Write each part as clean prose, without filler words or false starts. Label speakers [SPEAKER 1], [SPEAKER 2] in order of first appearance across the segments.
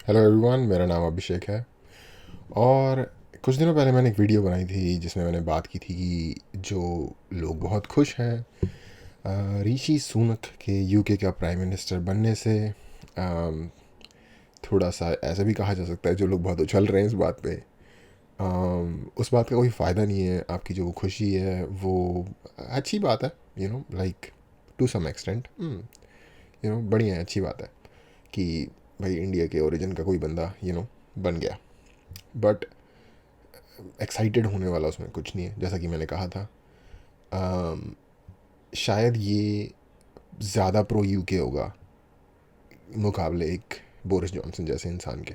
[SPEAKER 1] Hello everyone, मेरा नाम अभिषेक है। और कुछ दिनों पहले मैंने एक वीडियो बनाई थी जिसमें मैंने बात की थी कि जो लोग बहुत खुश हैं ऋषि सुनक के यूके का प्राइम मिनिस्टर बनने से। अम, थोड़ा सा ऐसा भी कहा जा सकता है जो लोग बहुत उछल रहे हैं इस बात पे। उस बात का कोई फ़ायदा नहीं है। आपकी जो खुशी है वो अच्छी बात है, लाइक टू सम एक्सटेंट। बढ़िया है, अच्छी बात है कि भाई इंडिया के ओरिजिन का कोई बंदा बन गया। बट एक्साइटेड होने वाला उसमें कुछ नहीं है, जैसा कि मैंने कहा था। अम, शायद ये ज़्यादा प्रो यूके होगा मुकाबले एक बोरिस जॉनसन जैसे इंसान के।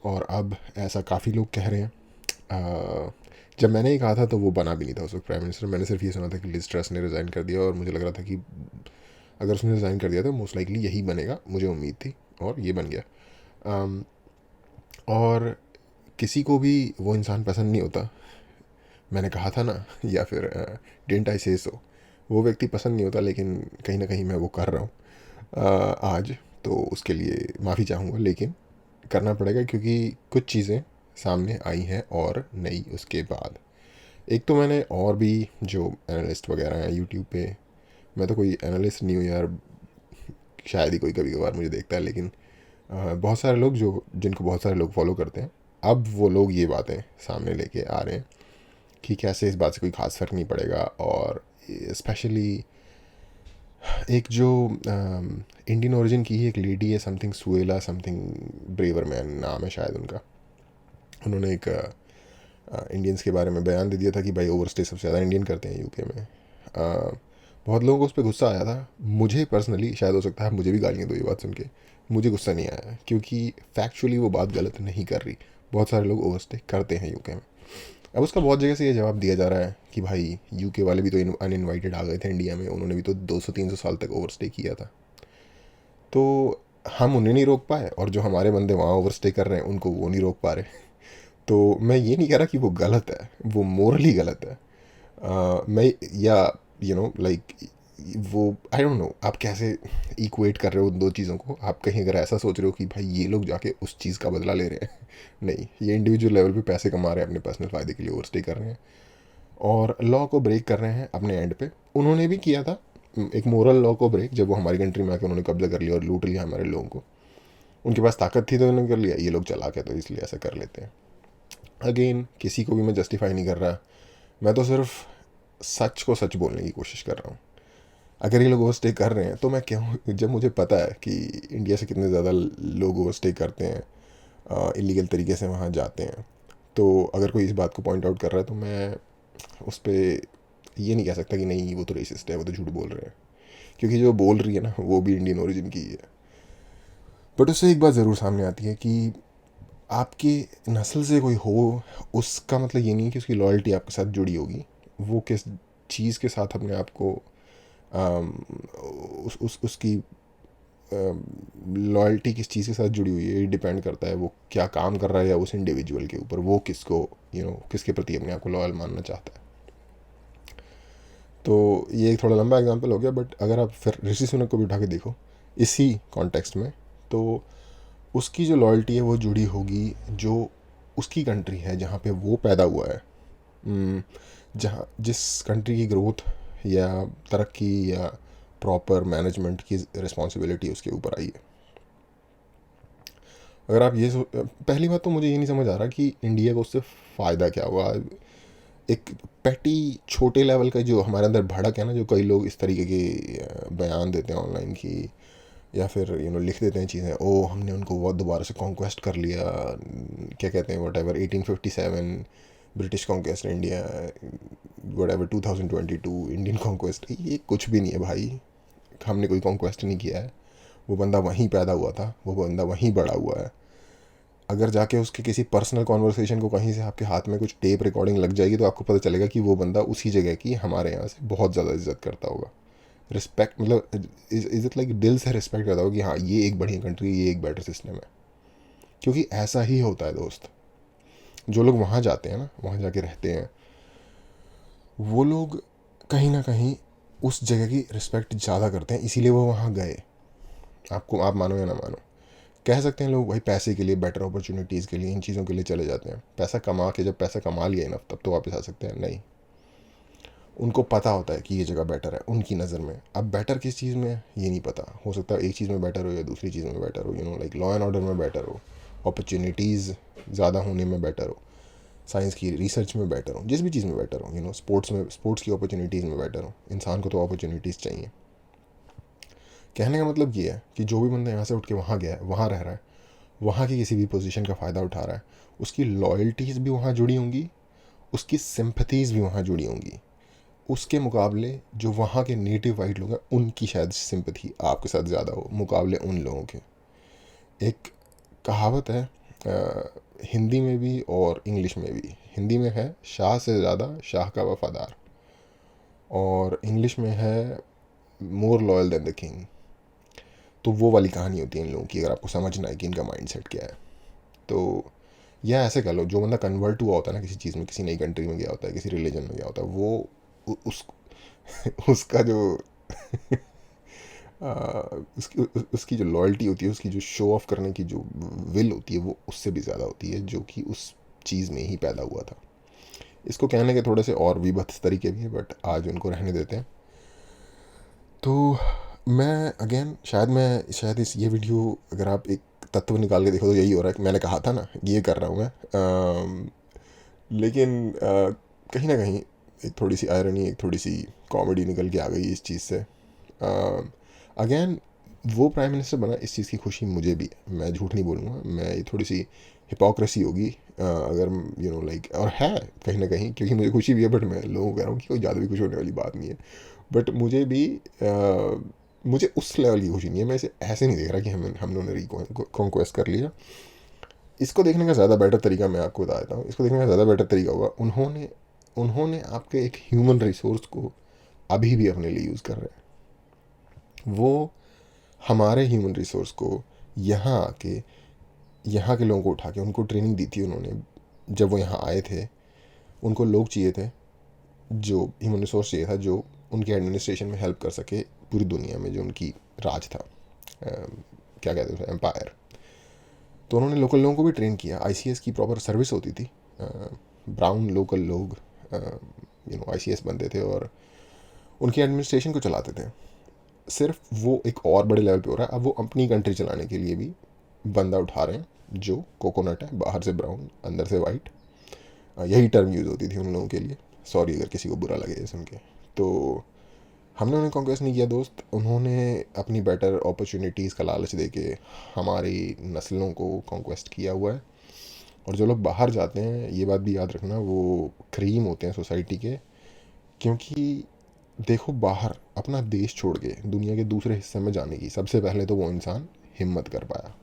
[SPEAKER 1] और अब ऐसा काफ़ी लोग कह रहे हैं। जब मैंने ये कहा था तो वो बना भी नहीं था उस वक्त प्राइम मिनिस्टर। मैंने सिर्फ ये सुना था कि लिज ट्रस ने रिज़ाइन कर दिया और मुझे लग रहा था कि अगर उसने रिज़ाइन कर दिया तो मोस्ट लाइकली यही बनेगा, मुझे उम्मीद थी और ये बन गया। अम, और किसी को भी वो इंसान पसंद नहीं होता, मैंने कहा था ना या फिर डेंट आई से सो। वो व्यक्ति पसंद नहीं होता, लेकिन कहीं ना कहीं मैं वो कर रहा हूँ आज। तो उसके लिए माफ़ी चाहूँगा, लेकिन करना पड़ेगा क्योंकि कुछ चीज़ें सामने आई हैं और नई उसके बाद। एक तो मैंने और भी जो एनालिस्ट वगैरह हैं यूट्यूब पे, मैं तो कोई एनालिस्ट नहीं हूँ यार, शायद ही कोई कभी कभार मुझे देखता है, लेकिन बहुत सारे लोग जो जिनको बहुत सारे लोग फॉलो करते हैं, अब वो लोग ये बातें सामने लेके आ रहे हैं कि कैसे इस बात से कोई खास फ़र्क नहीं पड़ेगा। और स्पेशली एक जो इंडियन ओरिजिन की ही एक लेडी है, something Suella something Braverman नाम है शायद उनका। उन्होंने एक इंडियंस के बारे में बयान दे दिया था कि भाई ओवर स्टे सबसे ज़्यादा इंडियन करते हैं यूके में। बहुत लोगों को उस पर गुस्सा आया था। मुझे पर्सनली शायद हो सकता है मुझे भी गालियाँ दो ये बात सुन के, मुझे गुस्सा नहीं आया क्योंकि फैक्चुअली वो बात गलत नहीं कर रही। बहुत सारे लोग ओवर स्टे करते हैं यूके में। अब उसका बहुत जगह से ये जवाब दिया जा रहा है कि भाई यूके वाले भी तो अनइनवाइटेड आ गए थे इंडिया में, उन्होंने भी तो 200-300 साल तक ओवरस्टे किया था। तो हम उन्हें नहीं रोक पाए और जो हमारे बंदे वहाँ ओवरस्टे कर रहे हैं उनको वो नहीं रोक पा रहे। तो मैं ये नहीं कह रहा कि वो गलत है, वो मोरली गलत है। मैं या लाइक वो आई डोंट नो आप कैसे इक्वेट कर रहे हो उन दो चीज़ों को। आप कहीं अगर ऐसा सोच रहे हो कि भाई ये लोग जाके उस चीज़ का बदला ले रहे हैं, नहीं, ये इंडिविजुअल लेवल पे पैसे कमा रहे हैं अपने पर्सनल फ़ायदे के लिए ओवरस्टे कर रहे हैं और लॉ को ब्रेक कर रहे हैं अपने एंड पे। उन्होंने भी किया था एक मोरल लॉ को ब्रेक, जब वो हमारी कंट्री में आके उन्होंने कब्जा कर लिया और लूट लिया हमारे लोगों को। उनके पास ताकत थी तो उन्होंने कर लिया, ये लोग चला के तो इसलिए ऐसा कर लेते हैं। अगेन किसी को भी मैं जस्टिफाई नहीं कर रहा, मैं तो सिर्फ सच को सच बोलने की कोशिश कर रहा हूँ। अगर ये लोग ओवरस्टे कर रहे हैं तो मैं क्यों, जब मुझे पता है कि इंडिया से कितने ज़्यादा लोग ओवरस्टे करते हैं, इलीगल तरीके से वहाँ जाते हैं, तो अगर कोई इस बात को पॉइंट आउट कर रहा है तो मैं उस पर ये नहीं कह सकता कि नहीं वो तो रेसिस्ट है, वो तो झूठ बोल रहे हैं, क्योंकि जो बोल रही है ना वो भी इंडियन ओरिजिन की ही है। बट उससे एक बात ज़रूर सामने आती है कि आपके नस्ल से कोई हो, उसका मतलब ये नहीं है कि उसकी लॉयल्टी आपके साथ जुड़ी होगी। वो किस चीज़ के साथ अपने आप को अम, उस उसकी लॉयल्टी किस चीज़ के साथ जुड़ी हुई है, ये डिपेंड करता है वो क्या काम कर रहा है या उस इंडिविजुअल के ऊपर, वो किसको किसके प्रति अपने आप को लॉयल मानना चाहता है। तो ये एक थोड़ा लंबा एग्जांपल हो गया, बट अगर आप फिर ऋषि सुनक को भी उठा के देखो इसी कॉन्टेक्स्ट में, तो उसकी जो लॉयल्टी है वो जुड़ी होगी जो उसकी कंट्री है जहाँ पे वो पैदा हुआ है। हम्म, जहाँ जिस कंट्री की ग्रोथ या तरक्की या प्रॉपर मैनेजमेंट की रिस्पॉन्सिबिलिटी उसके ऊपर आई है। अगर आप ये पहली बात तो मुझे ये नहीं समझ आ रहा कि इंडिया को उससे फ़ायदा क्या हुआ। एक पैटी छोटे लेवल का जो हमारे अंदर भड़क है ना, जो कई लोग इस तरीके के बयान देते हैं ऑनलाइन की, या फिर लिख देते हैं चीज़ें, ओ हमने उनको वो दोबारा से कॉन्क्वेस्ट कर लिया, क्या कहते हैं what ever 1857 British conquest India, what ever 2022 Indian conquest, ये कुछ भी नहीं है भाई। हमने कोई कॉन्क्वेस्ट नहीं किया है। वो बंदा वहीं पैदा हुआ था, वो बंदा वहीं बड़ा हुआ है। अगर जाके उसके किसी पर्सनल कॉन्वर्सेशन को कहीं से आपके हाथ में कुछ टेप रिकॉर्डिंग लग जाएगी तो आपको पता चलेगा कि वो बंदा उसी जगह की हमारे यहाँ से बहुत ज़्यादा इज्जत करता होगा। रिस्पेक्ट मतलब इज़्ज़त लाइक दिल से रिस्पेक्ट करता होगा कि हाँ ये एक बढ़िया कंट्री, ये एक बेटर सिस्टम है। क्योंकि ऐसा ही होता है दोस्त। जो लोग वहाँ जाते हैं ना, वहाँ जाके रहते हैं, वो लोग कहीं ना कहीं उस जगह की रिस्पेक्ट ज़्यादा करते हैं, इसीलिए वो वहाँ गए। आपको आप मानो या ना मानो, कह सकते हैं लोग भाई पैसे के लिए, बेटर अपॉर्चुनिटीज़ के लिए, इन चीज़ों के लिए चले जाते हैं। पैसा कमा के जब पैसा कमा लिया इनफ तब तो वापस आ सकते हैं, नहीं। उनको पता होता है कि ये जगह बेटर है उनकी नज़र में। अब बेटर किस चीज़ में ये नहीं पता, हो सकता है एक चीज़ में बेटर हो या दूसरी चीज़ में बेटर हो, लाइक लॉ एंड ऑर्डर में बेटर हो, अपॉर्चुनिटीज़ ज़्यादा होने में बेटर हो, साइंस की रिसर्च में बेटर हो, जिस भी चीज़ में बेटर हो, स्पोर्ट्स की अपॉर्चुनिटीज़ में बेटर हो। इंसान को तो अपॉर्चुनिटीज़ चाहिए। कहने का मतलब ये है कि जो भी बंदा यहाँ से उठ के वहाँ गया है, वहाँ रह रहा है, वहाँ की किसी भी पोजीशन का फ़ायदा उठा रहा है, उसकी लॉयल्टीज़ भी वहाँ जुड़ी होंगी, उसकी सिंपथीज़ भी वहाँ जुड़ी होंगी। उसके मुकाबले जो वहाँ के नेटिव वाइट लोग हैं उनकी शायद सिंपथी आपके साथ ज़्यादा हो मुकाबले उन लोगों के। एक कहावत है हिंदी में भी और इंग्लिश में भी। हिंदी में है शाह से ज़्यादा शाह का वफादार, और इंग्लिश में है more loyal than the king. तो वो वाली कहानी होती है इन लोगों की, अगर आपको समझना है कि इनका माइंड सेट क्या है। तो या ऐसे कह लो, जो बंदा कन्वर्ट हुआ होता है ना किसी चीज़ में, किसी नई कंट्री में गया होता है, किसी रिलीजन में गया होता है, वो उस उसका जो उसकी जो लॉयल्टी होती है, उसकी जो शो ऑफ करने की जो विल होती है, वो उससे भी ज़्यादा होती है जो कि उस चीज़ में ही पैदा हुआ था। इसको कहने के थोड़े से और विभत्स तरीके भी हैं, बट आज उनको रहने देते हैं। तो मैं अगेन शायद इस ये वीडियो अगर आप एक तत्व निकाल के देखो तो यही हो रहा है कि मैंने कहा था ना ये कर रहा हूँ मैं। लेकिन कहीं ना कहीं एक थोड़ी सी आयरनी, एक थोड़ी सी कॉमेडी निकल के आ गई इस चीज़ से। अगेन वो प्राइम मिनिस्टर बना, इस चीज़ की खुशी मुझे भी है, मैं झूठ नहीं बोलूँगा। मैं ये थोड़ी सी हिपोक्रेसी होगी अगर लाइक, और है कहीं ना कहीं, क्योंकि मुझे खुशी भी है, बट मैं लोगों को कह रहा हूँ कि कोई ज़्यादा भी खुश होने वाली बात नहीं है। बट मुझे भी मुझे उस लेवल की खुशी नहीं है। मैं इसे ऐसे नहीं देख रहा कि हम लोगों ने रिकॉन्क्वेस्ट कर लिया। इसको देखने का ज़्यादा बेटर तरीका मैं आपको बता देता हूँ। इसको देखने का ज़्यादा बेटर तरीका होगा, उन्होंने आपके एक ह्यूमन रिसोर्स को अभी भी अपने लिए यूज़ कर रहे हैं। वो हमारे ह्यूमन रिसोर्स को यहाँ आके, यहाँ के लोगों को उठा के उनको ट्रेनिंग दी थी उन्होंने। जब वो यहाँ आए थे उनको लोग चाहिए थे, जो ह्यूमन रिसोर्स चाहिए था जो उनके एडमिनिस्ट्रेशन में हेल्प कर सके पूरी दुनिया में, जो उनकी राज था, क्या कहते हैं, एम्पायर। तो उन्होंने लोकल लोगों को भी ट्रेन किया। आईसीएस की प्रॉपर सर्विस होती थी। ब्राउन लोकल लोग आईसीएस बनते थे और उनकी एडमिनिस्ट्रेशन को चलाते थे। सिर्फ वो एक और बड़े लेवल पे हो रहा है, अब वो अपनी कंट्री चलाने के लिए भी बंदा उठा रहे हैं जो कोकोनट है, बाहर से ब्राउन अंदर से वाइट। यही टर्म यूज़ होती थी उन लोगों के लिए। सॉरी अगर किसी को बुरा लगे ये सुन के। तो हमने उन्हें कॉन्क्वेस्ट नहीं किया दोस्त, उन्होंने अपनी बेटर अपॉर्चुनिटीज़ का लालच दे के हमारी नस्लों को कॉन्क्वेस्ट किया हुआ है। और जो लोग बाहर जाते हैं, ये बात भी याद रखना, वो क्रीम होते हैं सोसाइटी के। क्योंकि देखो, बाहर अपना देश छोड़ के दुनिया के दूसरे हिस्से में जाने की सबसे पहले तो वो इंसान हिम्मत कर पाया।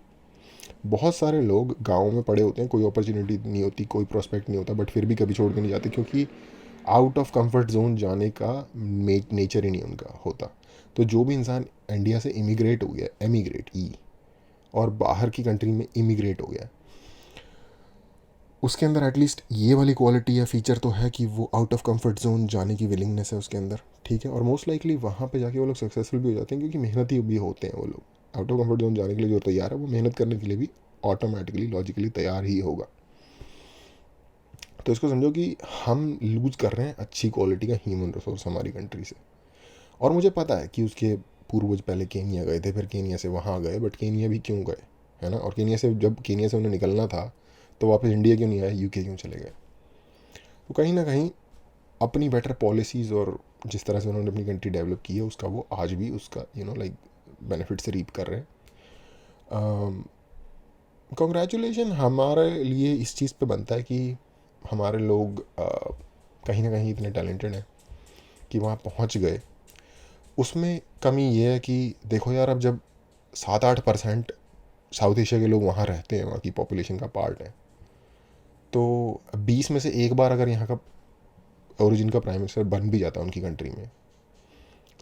[SPEAKER 1] बहुत सारे लोग गाँव में पड़े होते हैं, कोई अपॉर्चुनिटी नहीं होती, कोई प्रोस्पेक्ट नहीं होता, बट फिर भी कभी छोड़ के नहीं जाते, क्योंकि आउट ऑफ कंफर्ट जोन जाने का नेचर ही नहीं उनका होता। तो जो भी इंसान इंडिया से इमिग्रेट हो गया, एमिग्रेट और बाहर की कंट्री में इमिग्रेट हो गया, उसके अंदर एटलीस्ट ये वाली क्वालिटी या फीचर तो है कि वो आउट ऑफ कंफर्ट जोन जाने की विलिंगनेस है उसके अंदर, ठीक है। और मोस्ट लाइकली वहाँ पे जाके वो लोग सक्सेसफुल भी हो जाते हैं, क्योंकि मेहनती भी होते हैं वो लोग। आउट ऑफ कंफर्ट जोन जाने के लिए जो तैयार है वो मेहनत करने के लिए भी ऑटोमेटिकली लॉजिकली तैयार ही होगा। तो इसको समझो कि हम लूज कर रहे हैं अच्छी क्वालिटी का ह्यूमन रिसोर्स हमारी कंट्री से। और मुझे पता है कि उसके पूर्वज पहले केनिया गए थे, फिर केनिया से वहाँ गए, बट केनिया भी क्यों गए, है ना। और जब केनिया से उन्हें निकलना था तो वापस इंडिया क्यों नहीं आए, यूके क्यों चले गए। तो कहीं ना कहीं अपनी बेटर पॉलिसीज़ और जिस तरह से उन्होंने अपनी कंट्री डेवलप की है, उसका वो आज भी उसका लाइक बेनिफिट से रीप कर रहे हैं। कॉन्ग्रेचुलेशन हमारे लिए इस चीज़ पे बनता है कि हमारे लोग कहीं ना कहीं इतने टैलेंटेड हैं कि वहाँ पहुँच गए। उसमें कमी ये है कि देखो यार, अब जब 7-8% साउथ एशिया के लोग वहाँ रहते हैं, वहाँ की पॉपुलेशन का पार्ट है, तो 20 में से एक बार अगर यहाँ का ओरिजिन का प्राइम मिनिस्टर बन भी जाता है उनकी कंट्री में,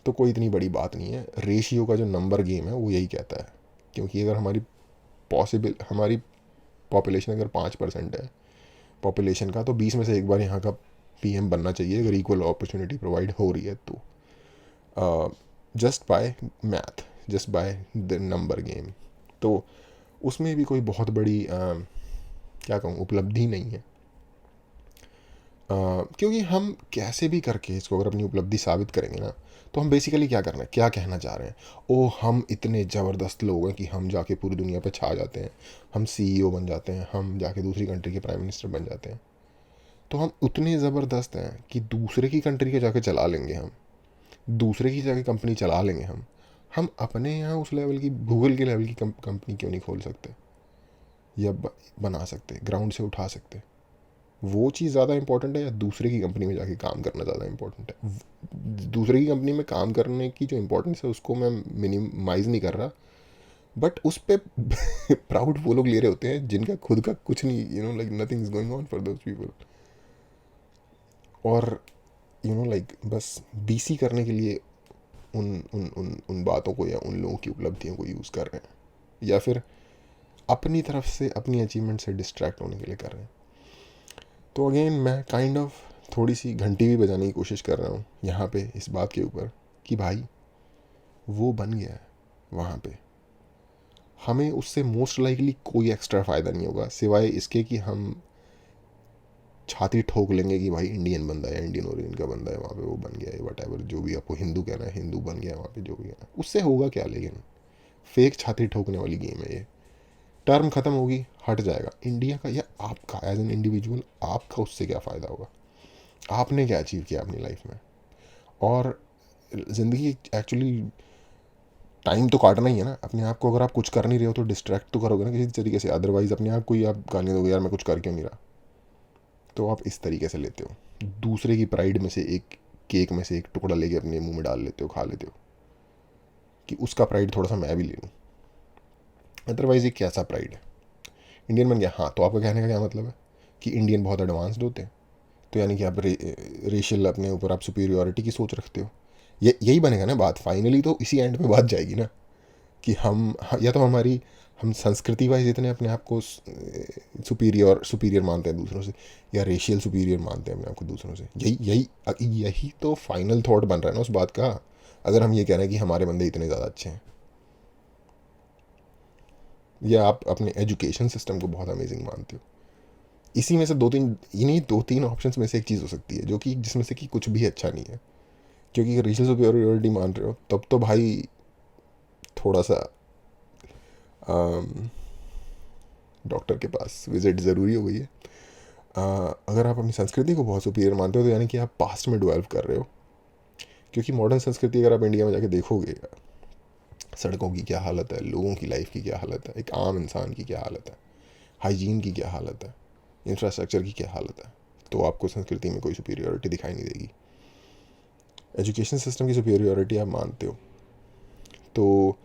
[SPEAKER 1] तो कोई इतनी बड़ी बात नहीं है। रेशियो का जो नंबर गेम है वो यही कहता है। क्योंकि अगर हमारी पॉपुलेशन अगर 5% है पॉपुलेशन का, तो 20 में से एक बार यहाँ का पीएम बनना चाहिए, अगर इक्वल अपॉर्चुनिटी प्रोवाइड हो रही है तो। Just by math, just by the number game. तो उसमें भी कोई बहुत बड़ी क्या कहूँ उपलब्धि नहीं है। क्योंकि हम कैसे भी करके इसको अगर अपनी उपलब्धि साबित करेंगे ना, तो हम बेसिकली क्या करना है, क्या कहना चाह रहे हैं, ओ हम इतने ज़बरदस्त लोग हैं कि हम जाके पूरी दुनिया पे छा जाते हैं, हम सीईओ बन जाते हैं, हम जाके दूसरी कंट्री के प्राइम मिनिस्टर बन जाते हैं। तो हम उतने ज़बरदस्त हैं कि दूसरे की कंट्री के जाके चला लेंगे, हम दूसरे की जाके कंपनी चला लेंगे। हम अपने यहाँ उस लेवल की, गूगल के लेवल की कंपनी क्यों नहीं खोल सकते, या बना सकते, ग्राउंड से उठा सकते। वो चीज़ ज़्यादा इंपॉर्टेंट है या दूसरे की कंपनी में जाके काम करना ज़्यादा इंपॉर्टेंट है? दूसरे की कंपनी में काम करने की जो इंपॉर्टेंस है उसको मैं मिनिमाइज़ नहीं कर रहा, बट उस पर प्राउड वो लोग ले रहे होते हैं जिनका खुद का कुछ नहीं, like nothing is going on for those people. और लाइक बस बीसी करने के लिए उन उन उन उन बातों को या उन लोगों की उपलब्धियों को यूज़ कर रहे हैं, या फिर अपनी तरफ से अपनी अचीवमेंट से डिस्ट्रैक्ट होने के लिए कर रहे हैं। तो अगेन मैं काइंड ऑफ थोड़ी सी घंटी भी बजाने की कोशिश कर रहा हूँ यहाँ पे इस बात के ऊपर कि भाई वो बन गया है वहाँ पे, हमें उससे मोस्ट लाइकली कोई एक्स्ट्रा फ़ायदा नहीं होगा सिवाय इसके कि हम छाती ठोक लेंगे कि भाई इंडियन बंदा है, इंडियन ओरिजिन का बंदा है वहाँ पे, वो बन गया है, वट एवर जो भी आपको हिंदू कहना है, हिंदू बन गया है वहाँ पे, जो भी कहना है उससे होगा क्या। लेकिन फेक छाती ठोकने वाली गेम है ये, टर्म ख़त्म होगी, हट जाएगा इंडिया का या आपका एज एन इंडिविजुअल, आपका उससे क्या फ़ायदा होगा, आपने क्या अचीव किया अपनी लाइफ में। और ज़िंदगी एक्चुअली टाइम तो काटना ही है ना अपने आप को, अगर आप कुछ कर नहीं रहे हो तो डिस्ट्रैक्ट तो करोगे ना किसी तरीके से, अदरवाइज़ अपने आप को ही आप गाली दोगे यार मैं कुछ कर क्यों नहीं रहा। तो आप इस तरीके से लेते हो, दूसरे की प्राइड में से एक केक में से एक टुकड़ा लेके अपने मुंह में डाल लेते हो, खा लेते हो कि उसका प्राइड थोड़ा सा मैं भी ले लूँ। अदरवाइज़ ये कैसा प्राइड है, इंडियन बन गया, हाँ तो आपका कहने का क्या मतलब है कि इंडियन बहुत एडवांस्ड होते हैं, तो यानी कि आप रेशियल अपने ऊपर आप सुपीरियोरिटी की सोच रखते हो। ये यही बनेगा ना बात, फाइनली तो इसी एंड में बात जाएगी ना कि हम या तो हम संस्कृति वाइज इतने अपने आप को सुपीरियर मानते हैं दूसरों से, या रेशियल सुपीरियर मानते हैं अपने आप को दूसरों से। यही यही यही तो फाइनल थॉट बन रहा है ना उस बात का, अगर हम ये कह रहे हैं कि हमारे बंदे इतने ज़्यादा अच्छे हैं। या आप अपने एजुकेशन सिस्टम को बहुत अमेजिंग मानते हो, इसी में से दो तीन ऑप्शंस में से एक चीज़ हो सकती है जो कि जिसमें से कि कुछ भी अच्छा नहीं है। क्योंकि अगर रेशियल सुपीरियोरिटी मान रहे हो तब तो भाई थोड़ा सा डॉक्टर के पास विजिट ज़रूरी हो गई है। अगर आप अपनी संस्कृति को बहुत सुपीरियर मानते हो तो यानी कि आप पास्ट में डेवलप कर रहे हो। क्योंकि मॉडर्न संस्कृति अगर आप इंडिया में जाके देखोगे, सड़कों की क्या हालत है, लोगों की लाइफ की क्या हालत है, एक आम इंसान की क्या हालत है, हाइजीन की क्या हालत है, इंफ्रास्ट्रक्चर की क्या हालत है, तो आपको संस्कृति में कोई सुपीरियोरिटी दिखाई नहीं देगी। एजुकेशन सिस्टम की सुपीरियोरिटी आप मानते हो तो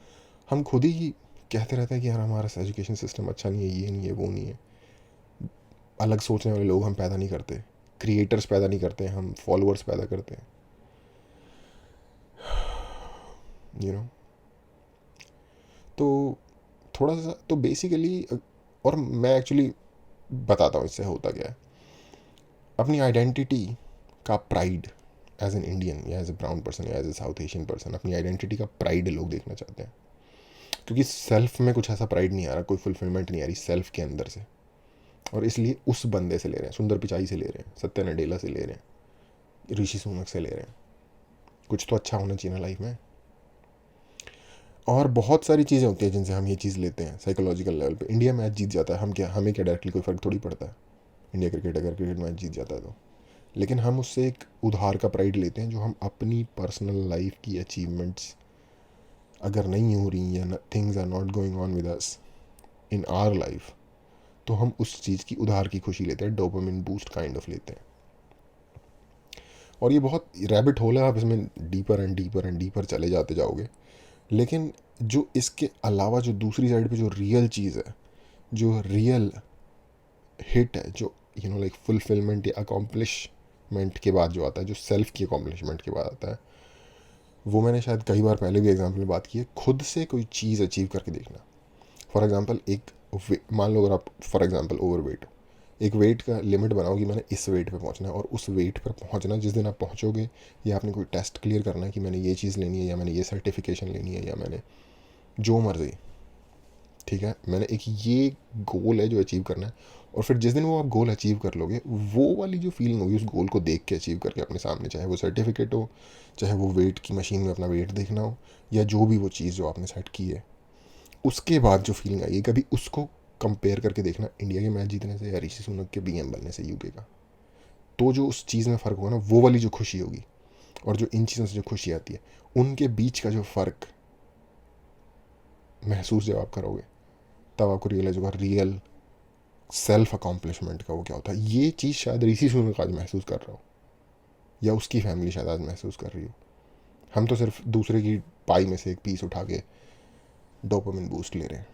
[SPEAKER 1] हम खुद ही कहते रहते हैं कि यार हमारा एजुकेशन सिस्टम अच्छा नहीं है, ये नहीं है, वो नहीं है। अलग सोचने वाले लोग हम पैदा नहीं करते, क्रिएटर्स पैदा नहीं करते, हम फॉलोअर्स पैदा करते हैं, यू नो। तो थोड़ा सा तो बेसिकली, और मैं एक्चुअली बताता हूँ इससे होता क्या है। अपनी आइडेंटिटी का प्राइड एज एन इंडियन या एज ए ब्राउन पर्सन या as a South Asian person, अपनी आइडेंटिटी का प्राइड लोग देखना चाहते हैं। क्योंकि सेल्फ में कुछ ऐसा प्राइड नहीं आ रहा, कोई फुलफिलमेंट नहीं आ रही सेल्फ के अंदर से, और इसलिए उस बंदे से ले रहे हैं, सुंदर पिचाई से ले रहे हैं, सत्या नडेला से ले रहे हैं, ऋषि सुनक से ले रहे हैं। कुछ तो अच्छा होना चाहिए ना लाइफ में। और बहुत सारी चीज़ें होती हैं जिनसे हम ये चीज़ लेते हैं साइकोलॉजिकल लेवल पे। इंडिया मैच जीत जाता है, हमें क्या डायरेक्टली कोई फ़र्क थोड़ी पड़ता है, इंडिया क्रिकेट अगर क्रिकेट मैच जीत जाता है तो। लेकिन हम उससे एक उधार का प्राइड लेते हैं जो हम अपनी पर्सनल लाइफ की अचीवमेंट्स अगर नहीं हो रही या things are not going on with us in our life, तो हम उस चीज़ की उधार की खुशी लेते हैं, डोपामिन बूस्ट काइंड ऑफ लेते हैं। और ये बहुत रैबिट होल है, आप इसमें deeper and deeper and deeper चले जाते जाओगे। लेकिन जो इसके अलावा जो दूसरी साइड पे जो रियल चीज़ है, जो रियल हिट है, जो लाइक फुलफिलमेंट या अकॉम्प्लिशमेंट के बाद जो आता है, जो सेल्फ की अकॉम्प्लिशमेंट के बाद आता है, वो मैंने शायद कई बार पहले भी एग्जाम्पल में बात की है। खुद से कोई चीज़ अचीव करके देखना। फॉर एग्जाम्पल मान लो अगर आप फॉर एग्जाम्पल ओवर वेट हो, एक वेट का लिमिट बनाओ कि मैंने इस वेट पे पहुंचना है, और उस वेट पर पहुंचना जिस दिन आप पहुंचोगे, या आपने कोई टेस्ट क्लियर करना है कि मैंने ये चीज़ लेनी है, या मैंने ये सर्टिफिकेशन लेनी है, या मैंने जो मर्जी, ठीक है, मैंने एक ये गोल है जो अचीव करना है, और फिर जिस दिन वो आप गोल अचीव कर लोगे, वो वाली जो फीलिंग होगी उस गोल को देख के अचीव करके अपने सामने, चाहे वो सर्टिफिकेट हो, चाहे वो वेट की मशीन में अपना वेट देखना हो, या जो भी वो चीज़ जो आपने सेट की है, उसके बाद जो फीलिंग आई कभी उसको कंपेयर करके देखना इंडिया के मैच जीतने से या ऋषि सुनक के बीएम बनने से यूके का। तो जो उस चीज़ में फ़र्क होगा ना, वो वाली जो खुशी होगी, और जो इन चीज़ों से जो खुशी आती है, उनके बीच का जो फ़र्क महसूस जब आप करोगे, तब आपको रियलाइज होगा रियल सेल्फ अकॉम्प्लिशमेंट का वो क्या होता है। ये चीज़ शायद ऋषि सुनक आज महसूस कर रहा हो, या उसकी फैमिली शायद आज महसूस कर रही हो। हम तो सिर्फ दूसरे की पाई में से एक पीस उठा के डोपामिन बूस्ट ले रहे हैं।